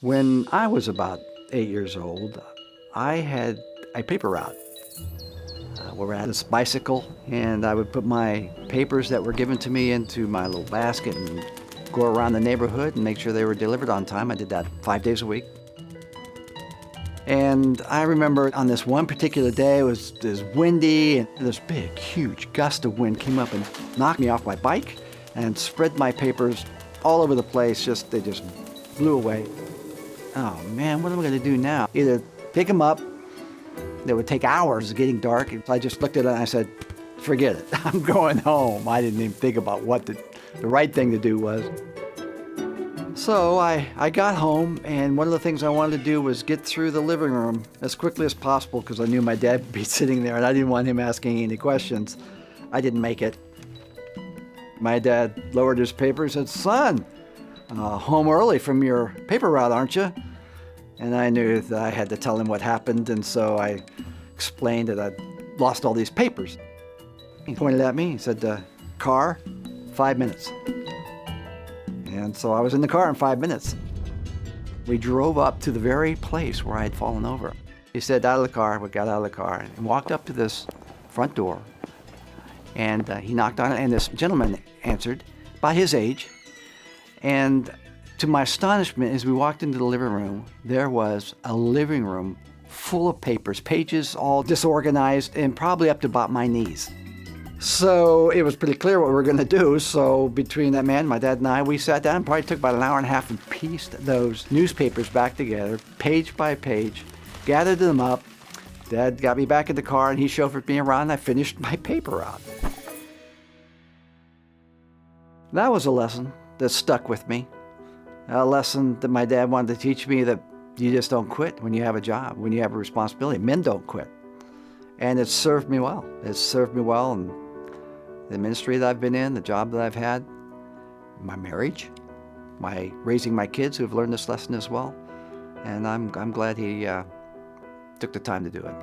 When I was about 8 years old, I had a paper route where I had this bicycle, and I would put my papers that were given to me into my little basket and go around the neighborhood and make sure they were delivered on time. I did that 5 days a week. And I remember on this one particular day, it was windy, and this big, huge gust of wind came up and knocked me off my bike and spread my papers all over the place. They just blew away. Oh man, what am I gonna do now? Either pick them up, it would take hours, getting dark. I just looked at it and I said, forget it, I'm going home. I didn't even think about what the right thing to do was. So I got home, and one of the things I wanted to do was get through the living room as quickly as possible because I knew my dad would be sitting there and I didn't want him asking any questions. I didn't make it. My dad lowered his paper and said, "Son, home early from your paper route, aren't you?" And I knew that I had to tell him what happened, and so I explained that I'd lost all these papers. He pointed at me, he said, "Car, 5 minutes." And so I was in the car in 5 minutes. We drove up to the very place where I had fallen over. He said, "Out of the car." We got out of the car and walked up to this front door. And he knocked on it, and this gentleman answered, about his age. And to my astonishment, as we walked into the living room, there was a living room full of papers, pages all disorganized and probably up to about my knees. So it was pretty clear what we were going to do. So between that man, my dad, and I, we sat down, probably took about an hour and a half and pieced those newspapers back together, page by page, gathered them up. Dad got me back in the car and he chauffeured me around and I finished my paper out. That was a lesson that stuck with me. A lesson that my dad wanted to teach me, that you just don't quit when you have a job, when you have a responsibility. Men don't quit. And it's served me well. It's served me well in the ministry that I've been in, the job that I've had, my marriage, my raising my kids who have learned this lesson as well. And I'm glad he took the time to do it.